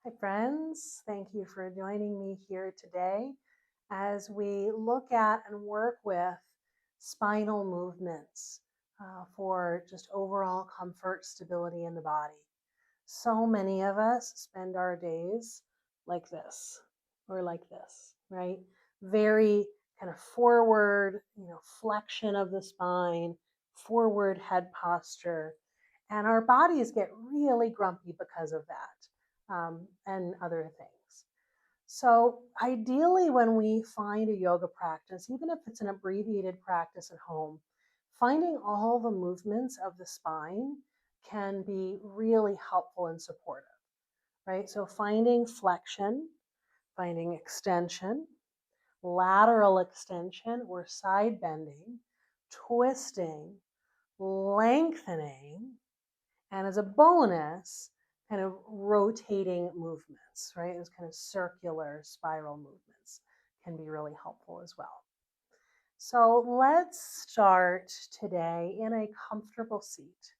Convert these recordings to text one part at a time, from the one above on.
Hi, friends. Thank you for joining me here today as we look at and work with spinal movements for just overall comfort, stability in the body. So many of us spend our days like this or like this, right? Very kind of forward, flexion of the spine, forward head posture. And our bodies get really grumpy because of that and other things. So, ideally, when we find a yoga practice, even if it's an abbreviated practice at home, finding all the movements of the spine can be really helpful and supportive, right? So, finding flexion, finding extension, lateral extension or side bending, twisting, lengthening, and as a bonus, kind of rotating movements, right? Those kind of circular spiral movements can be really helpful as well. So let's start today in a comfortable seat.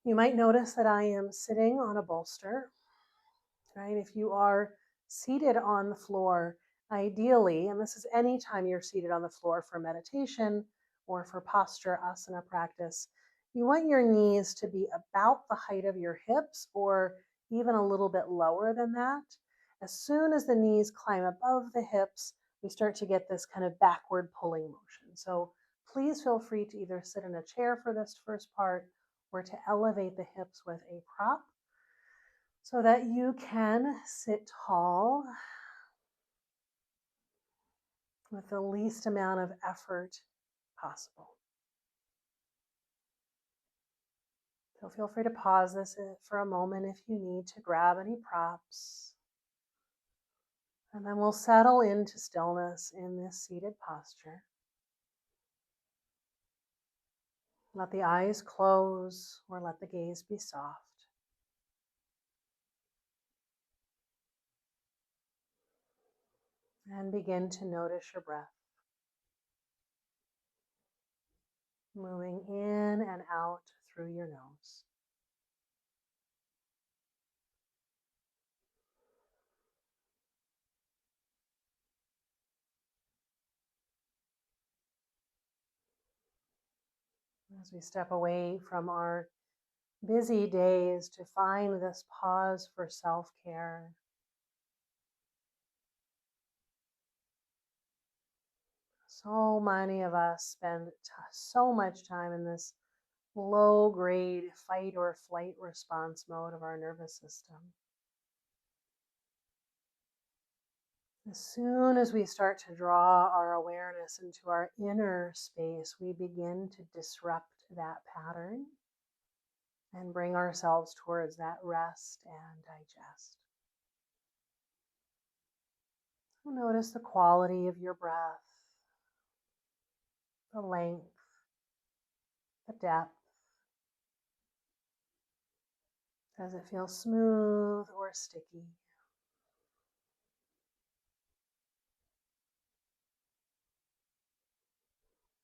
You might notice that I am sitting on a bolster, right? If you are seated on the floor, ideally, and this is anytime you're seated on the floor for meditation or for posture asana practice, you want your knees to be about the height of your hips or even a little bit lower than that. As soon as the knees climb above the hips, we start to get this kind of backward pulling motion. So please feel free to either sit in a chair for this first part or to elevate the hips with a prop so that you can sit tall with the least amount of effort possible. So feel free to pause this for a moment if you need to grab any props. And then we'll settle into stillness in this seated posture. Let the eyes close or let the gaze be soft. And begin to notice your breath, moving in and out through your nose. As we step away from our busy days to find this pause for self-care. So many of us spend so much time in this low grade fight or flight response mode of our nervous system. As soon as we start to draw our awareness into our inner space, we begin to disrupt that pattern and bring ourselves towards that rest and digest. So notice the quality of your breath, the length, the depth. Does it feel smooth or sticky?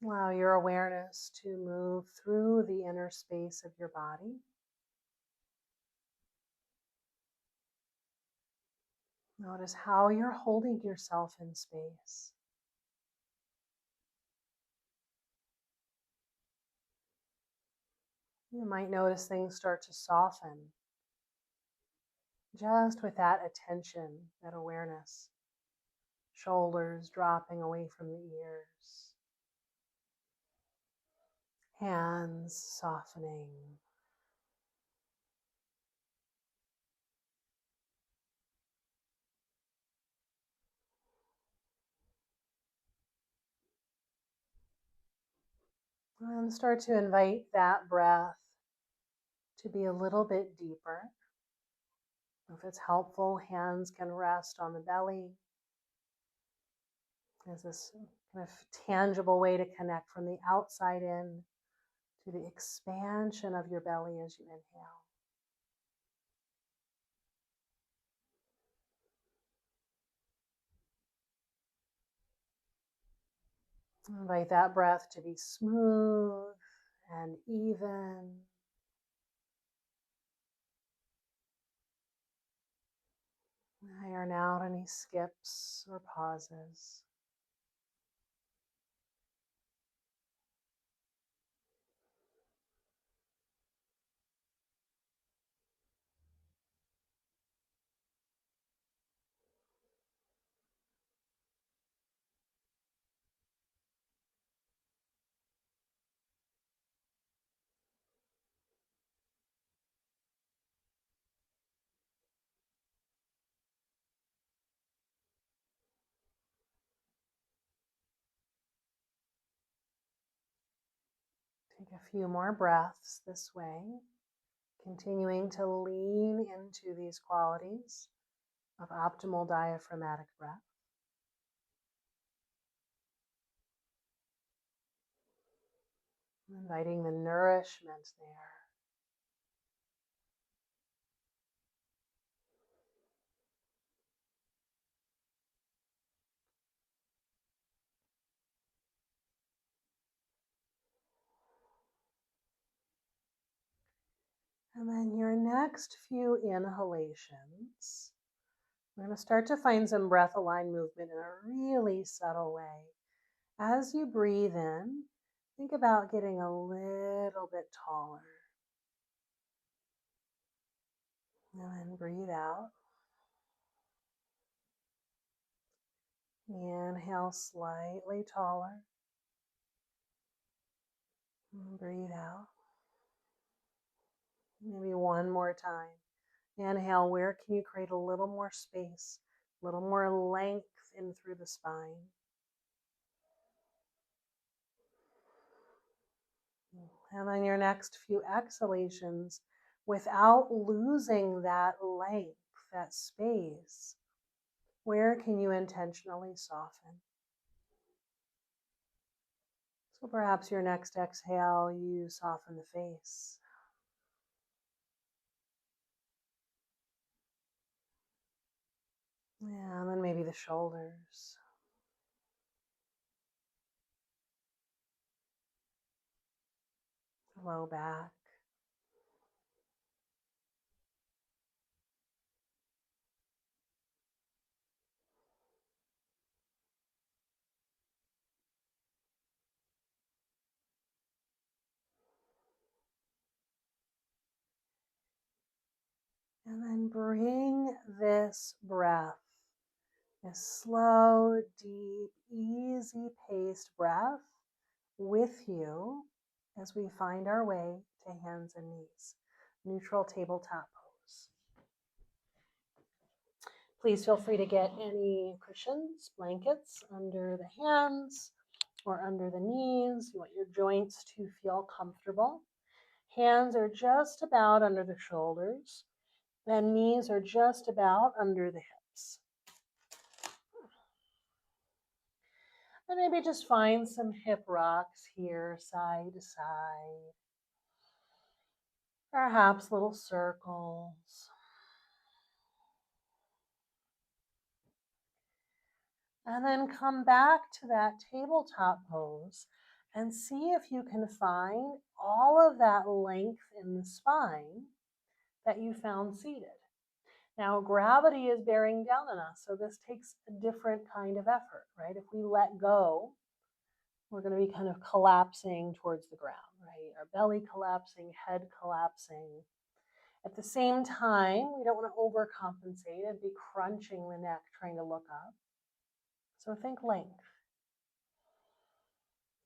Allow your awareness to move through the inner space of your body. Notice how you're holding yourself in space. You might notice things start to soften just with that attention, that awareness. Shoulders dropping away from the ears, hands softening. And start to invite that breath to be a little bit deeper. If it's helpful, hands can rest on the belly as this kind of tangible way to connect from the outside in to the expansion of your belly as you inhale. Invite that breath to be smooth and even. Iron out any skips or pauses. Take a few more breaths this way, continuing to lean into these qualities of optimal diaphragmatic breath. Inviting the nourishment there. And then your next few inhalations, we're going to start to find some breath aligned movement in a really subtle way. As you breathe in, think about getting a little bit taller. And then breathe out. Inhale slightly taller. And breathe out. Maybe one more time. Inhale, where can you create a little more space, a little more length in through the spine? And then your next few exhalations, without losing that length, that space, where can you intentionally soften? So perhaps your next exhale, you soften the face. Yeah, and then maybe the shoulders. The low back. And then bring this breath, this slow, deep, easy paced breath with you as we find our way to hands and knees. Neutral tabletop pose. Please feel free to get any cushions, blankets under the hands or under the knees. You want your joints to feel comfortable. Hands are just about under the shoulders, and knees are just about under the hips. And maybe just find some hip rocks here, side to side. Perhaps little circles. And then come back to that tabletop pose and see if you can find all of that length in the spine that you found seated. Now, gravity is bearing down on us, so this takes a different kind of effort, right? If we let go, we're going to be kind of collapsing towards the ground, right? Our belly collapsing, head collapsing. At the same time, we don't want to overcompensate and be crunching the neck trying to look up. So think length.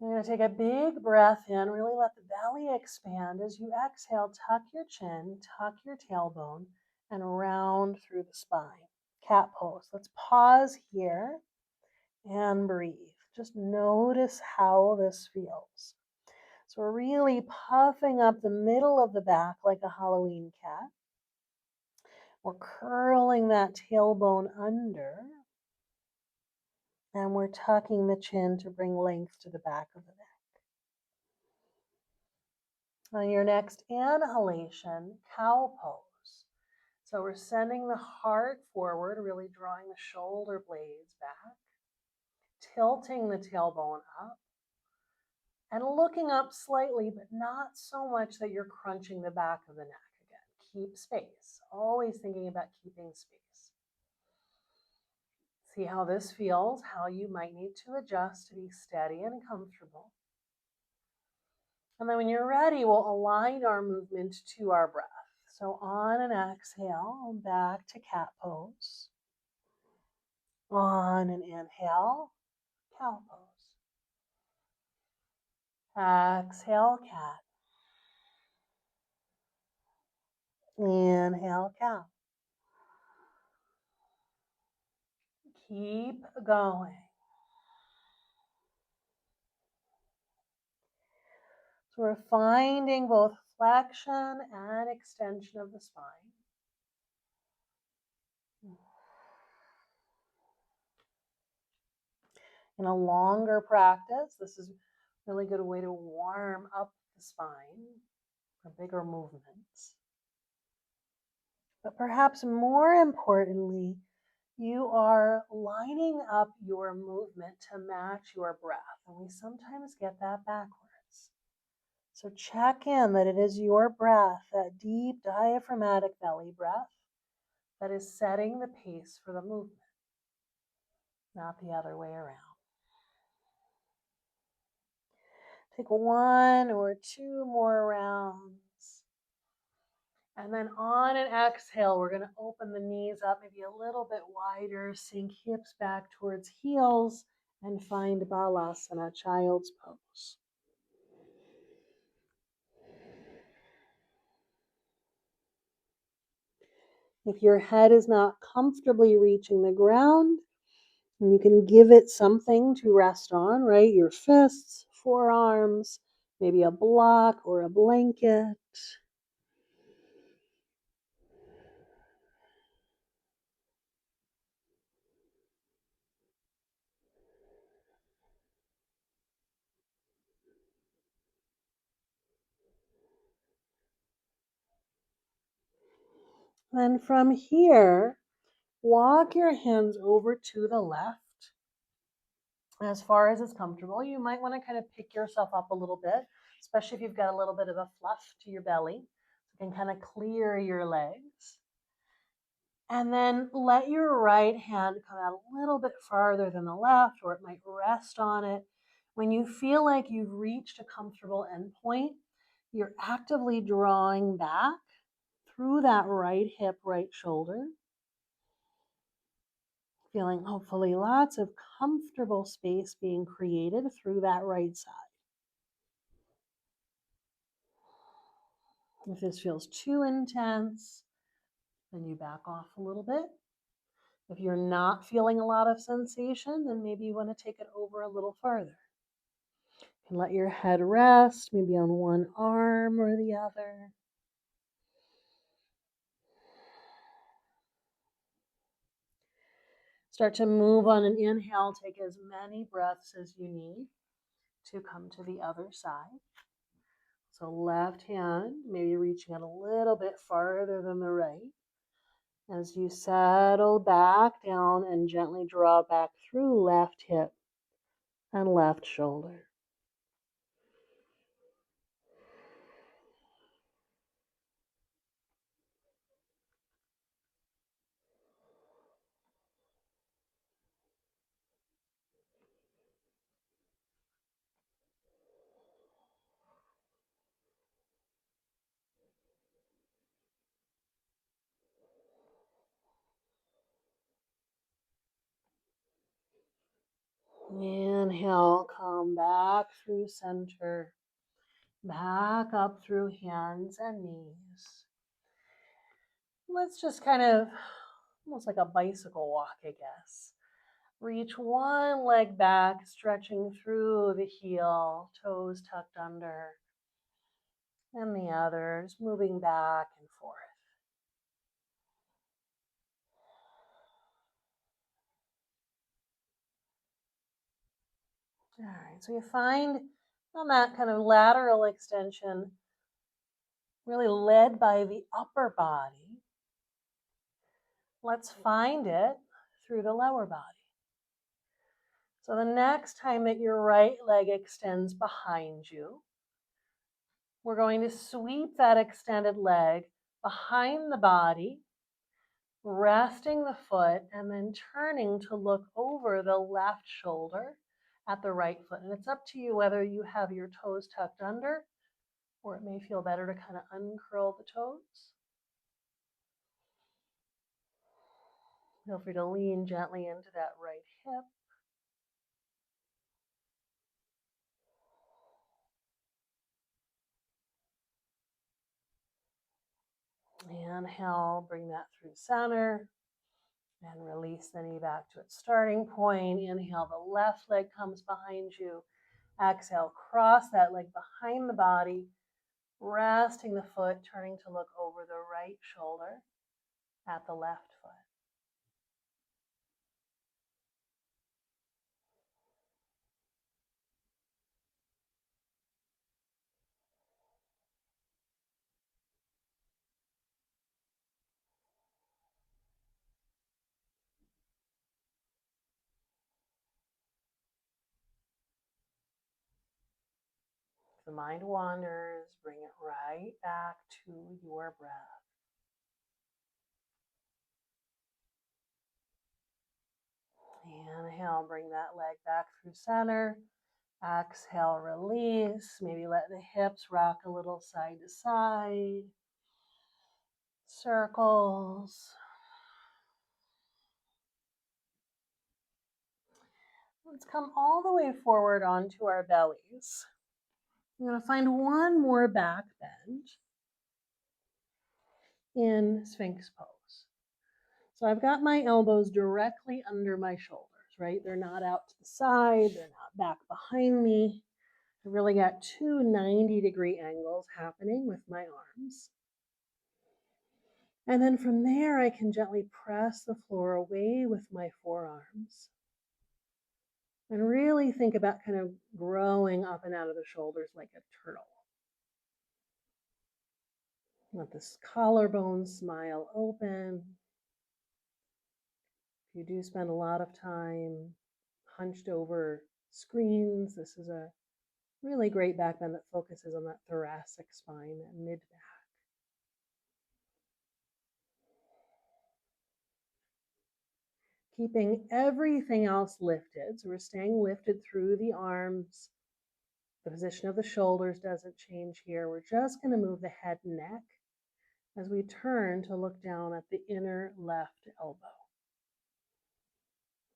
You're going to take a big breath in, really let the belly expand. As you exhale, tuck your chin, tuck your tailbone, and round through the spine. Cat pose. Let's pause here and breathe. Just notice how this feels. So we're really puffing up the middle of the back like a Halloween cat. We're curling that tailbone under, and we're tucking the chin to bring length to the back of the neck. On your next inhalation, cow pose. So we're sending the heart forward, really drawing the shoulder blades back, tilting the tailbone up, and looking up slightly, but not so much that you're crunching the back of the neck again. Keep space. Always thinking about keeping space. See how this feels, how you might need to adjust to be steady and comfortable. And then when you're ready, we'll align our movement to our breath. So on an exhale, back to cat pose. On an inhale, cow pose. Exhale, cat. Inhale, cow. Keep going. So we're finding both flexion and extension of the spine. In a longer practice, this is a really good way to warm up the spine for bigger movements. But perhaps more importantly, you are lining up your movement to match your breath. And we sometimes get that backwards. So check in that it is your breath, that deep diaphragmatic belly breath, that is setting the pace for the movement, not the other way around. Take 1 or 2 more rounds. And then on an exhale, we're going to open the knees up maybe a little bit wider, sink hips back towards heels, and find Balasana, child's pose. If your head is not comfortably reaching the ground, and you can give it something to rest on, right? Your fists, forearms, maybe a block or a blanket. Then from here, walk your hands over to the left as far as it's comfortable. You might want to kind of pick yourself up a little bit, especially if you've got a little bit of a fluff to your belly. You can kind of clear your legs. And then let your right hand come out a little bit farther than the left, or it might rest on it. When you feel like you've reached a comfortable endpoint, you're actively drawing back through that right hip, right shoulder. Feeling hopefully lots of comfortable space being created through that right side. If this feels too intense, then you back off a little bit. If you're not feeling a lot of sensation, then maybe you want to take it over a little farther. You can let your head rest, maybe on one arm or the other. Start to move on an inhale. Take as many breaths as you need to come to the other side. So left hand, maybe reaching out a little bit farther than the right. As you settle back down and gently draw back through left hip and left shoulder. Inhale, come back through center, back up through hands and knees. Let's just kind of, almost like a bicycle walk, I guess. Reach one leg back, stretching through the heel, toes tucked under, and the others moving back and forth. All right, so you find on that kind of lateral extension, really led by the upper body. Let's find it through the lower body. So the next time that your right leg extends behind you, we're going to sweep that extended leg behind the body, resting the foot and then turning to look over the left shoulder at the right foot. And it's up to you whether you have your toes tucked under, or it may feel better to kind of uncurl the toes. Feel free to lean gently into that right hip. Inhale, bring that through center and release the knee back to its starting point. Inhale, the left leg comes behind you. Exhale, cross that leg behind the body, resting the foot, turning to look over the right shoulder at the left foot. If the mind wanders, bring it right back to your breath. Inhale, bring that leg back through center. Exhale, release. Maybe let the hips rock a little side to side. Circles. Let's come all the way forward onto our bellies. I'm going to find one more back bend in Sphinx pose. So I've got my elbows directly under my shoulders, right? They're not out to the side. They're not back behind me. I really got two 90-degree angles happening with my arms. And then from there, I can gently press the floor away with my forearms. And really think about kind of growing up and out of the shoulders like a turtle. Let this collarbone smile open. If you do spend a lot of time hunched over screens, this is a really great back bend that focuses on that thoracic spine, that mid back. Keeping everything else lifted. So we're staying lifted through the arms. The position of the shoulders doesn't change here. We're just going to move the head and neck as we turn to look down at the inner left elbow.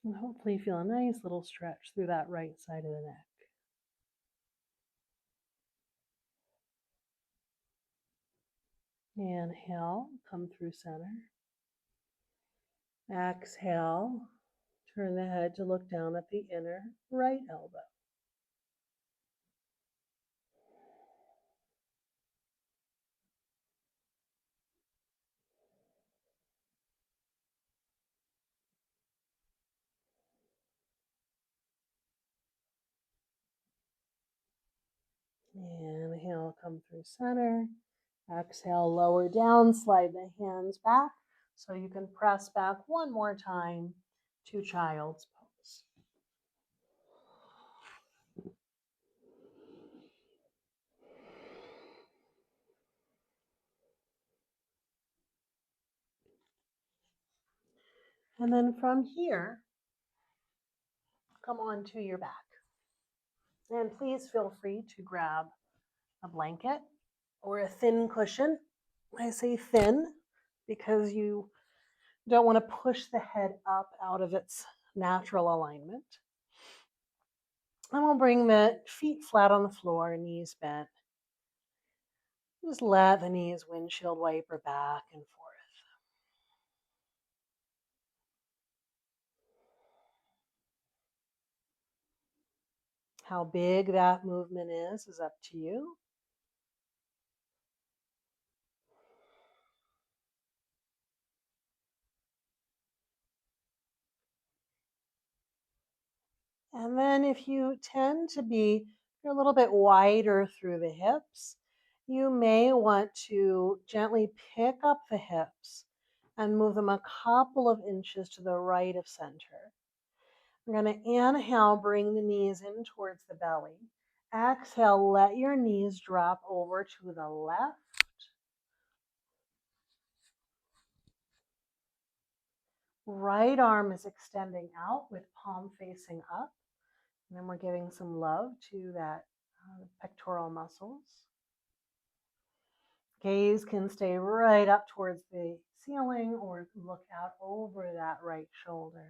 And hopefully feel a nice little stretch through that right side of the neck. Inhale, come through center. Exhale, turn the head to look down at the inner right elbow. Inhale, come through center. Exhale, lower down, slide the hands back so you can press back one more time to child's pose. And then from here, come onto your back. And please feel free to grab a blanket or a thin cushion. I say thin because you don't want to push the head up out of its natural alignment. And we'll bring the feet flat on the floor, knees bent. Just let the knees windshield wiper back and forth. How big that movement is up to you. And then if you tend to be a little bit wider through the hips, you may want to gently pick up the hips and move them a couple of inches to the right of center. We're going to inhale, bring the knees in towards the belly. Exhale, let your knees drop over to the left. Right arm is extending out with palm facing up. And then we're giving some love to that pectoral muscles. Gaze can stay right up towards the ceiling or look out over that right shoulder.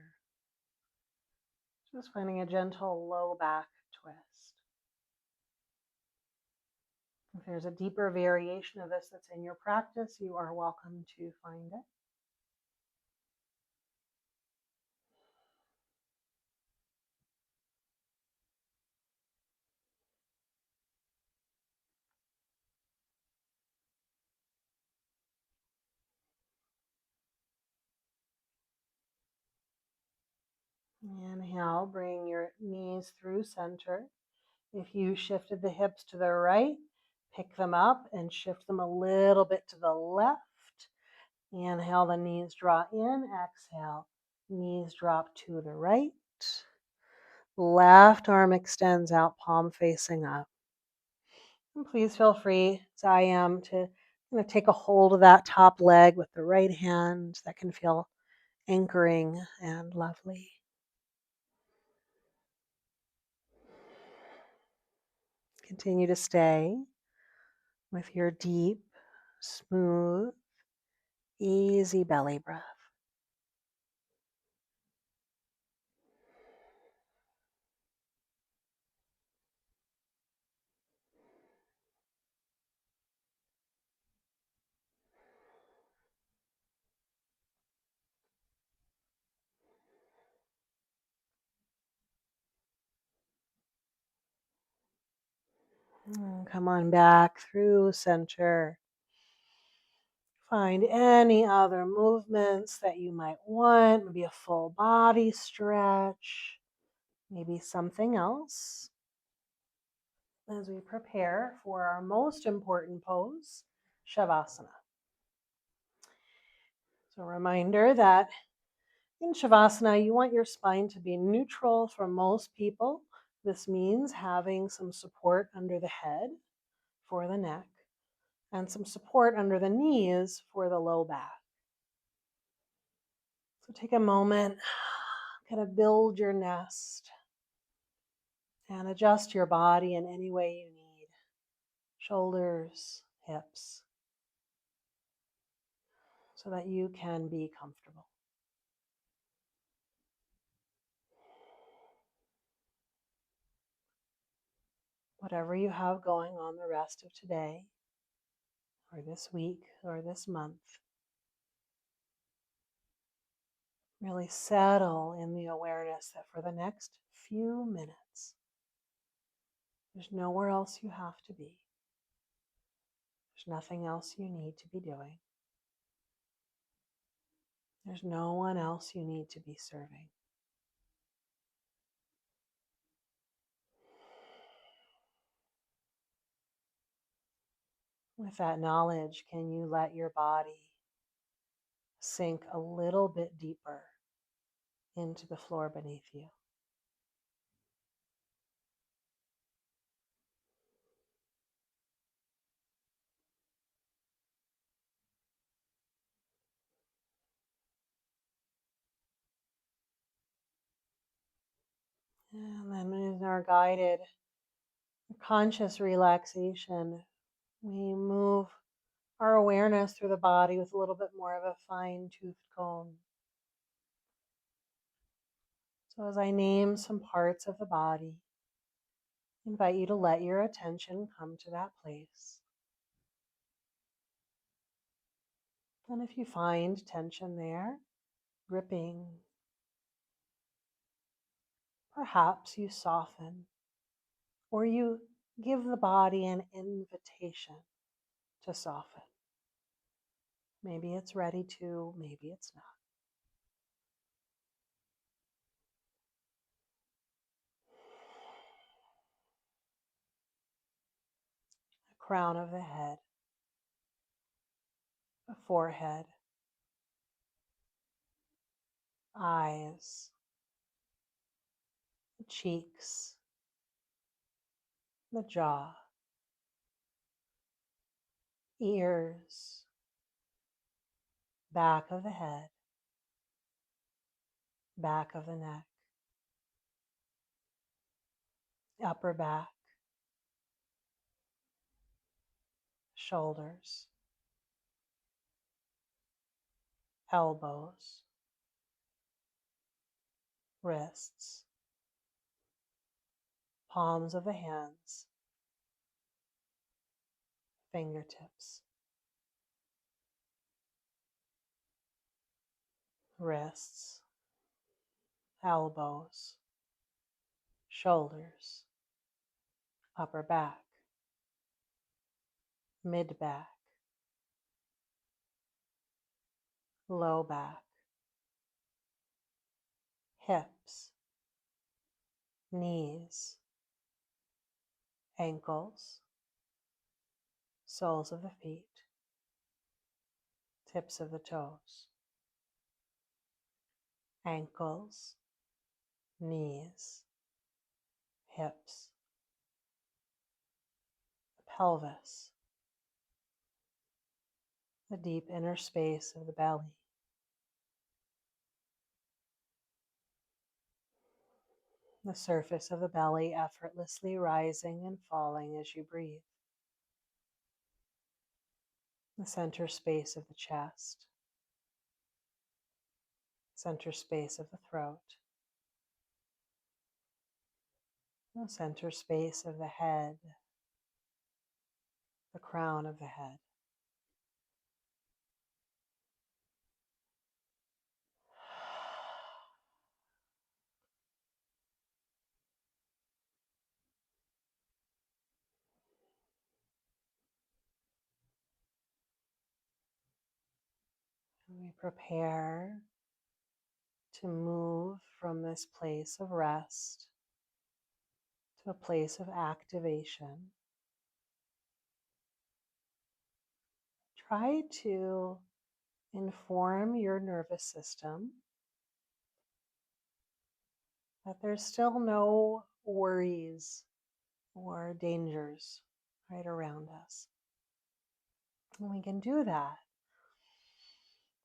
Just finding a gentle low back twist. If there's a deeper variation of this that's in your practice, you are welcome to find it. Inhale, bring your knees through center. If you shifted the hips to the right, pick them up and shift them a little bit to the left. Inhale, the knees draw in. Exhale, knees drop to the right. Left arm extends out, palm facing up. And please feel free, as I am, to take a hold of that top leg with the right hand. That can feel anchoring and lovely. Continue to stay with your deep, smooth, easy belly breath. Come on back through center. Find any other movements that you might want, maybe a full body stretch, maybe something else, as we prepare for our most important pose, Shavasana. So a reminder that in Shavasana, you want your spine to be neutral for most people. This means having some support under the head for the neck and some support under the knees for the low back. So take a moment, kind of build your nest and adjust your body in any way you need. Shoulders, hips, so that you can be comfortable. Whatever you have going on the rest of today, or this week, or this month, really settle in the awareness that for the next few minutes, there's nowhere else you have to be. There's nothing else you need to be doing. There's no one else you need to be serving. With that knowledge, can you let your body sink a little bit deeper into the floor beneath you? And then in our guided conscious relaxation, we move our awareness through the body with a little bit more of a fine-toothed comb. So as I name some parts of the body, I invite you to let your attention come to that place. And if you find tension there, gripping, perhaps you soften or you give the body an invitation to soften. Maybe it's ready to, maybe it's not. The crown of the head, the forehead, eyes, the cheeks, the jaw, ears, back of the head, back of the neck, upper back, shoulders, elbows, wrists, palms of the hands, fingertips, wrists, elbows, shoulders, upper back, mid back, low back, hips, knees, ankles, soles of the feet, tips of the toes, ankles, knees, hips, pelvis, the deep inner space of the belly, the surface of the belly effortlessly rising and falling as you breathe, the center space of the chest, center space of the throat, the center space of the head, the crown of the head. And we prepare to move from this place of rest to a place of activation. Try to inform your nervous system that there's still no worries or dangers right around us. And we can do that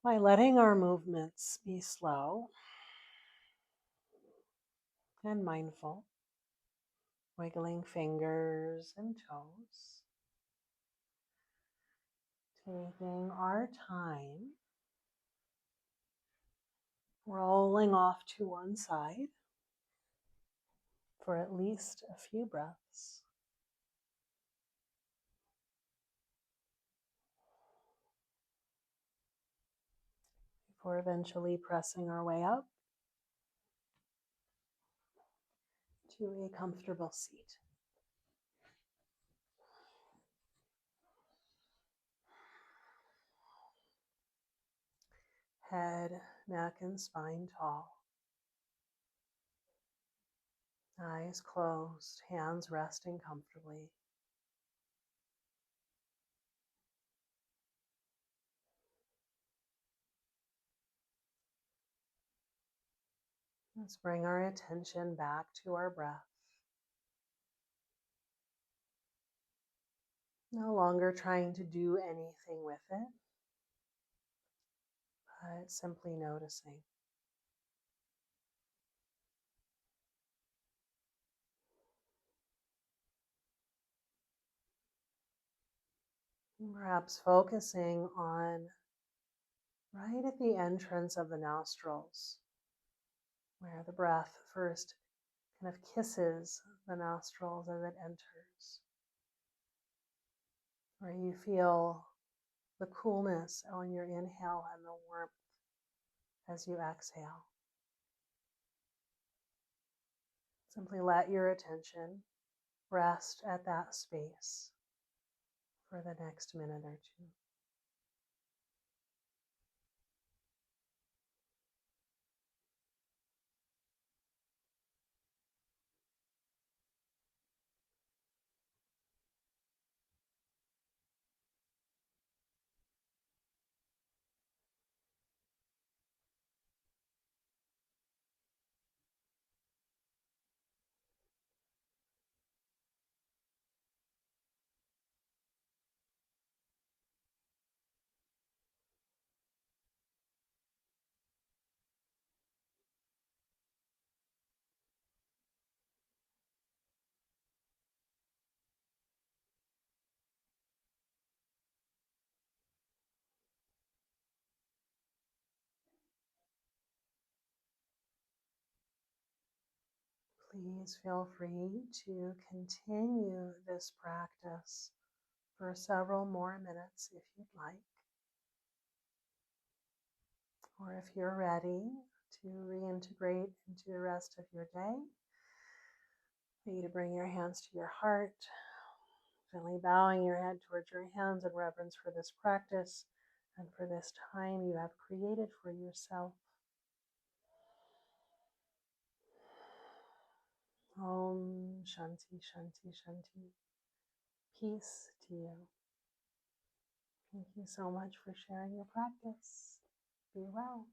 by letting our movements be slow and mindful, wiggling fingers and toes, taking our time, rolling off to one side for at least a few breaths. Before eventually pressing our way up to a comfortable seat. Head, neck, and spine tall. Eyes closed, hands resting comfortably. Let's bring our attention back to our breath. No longer trying to do anything with it, but simply noticing. And perhaps focusing on right at the entrance of the nostrils, where the breath first kind of kisses the nostrils as it enters, where you feel the coolness on your inhale and the warmth as you exhale. Simply let your attention rest at that space for the next minute or two. Please feel free to continue this practice for several more minutes if you'd like. Or if you're ready to reintegrate into the rest of your day, I want you to bring your hands to your heart, gently bowing your head towards your hands in reverence for this practice and for this time you have created for yourself. Om Shanti Shanti Shanti. Peace to you. Thank you so much for sharing your practice. Be well.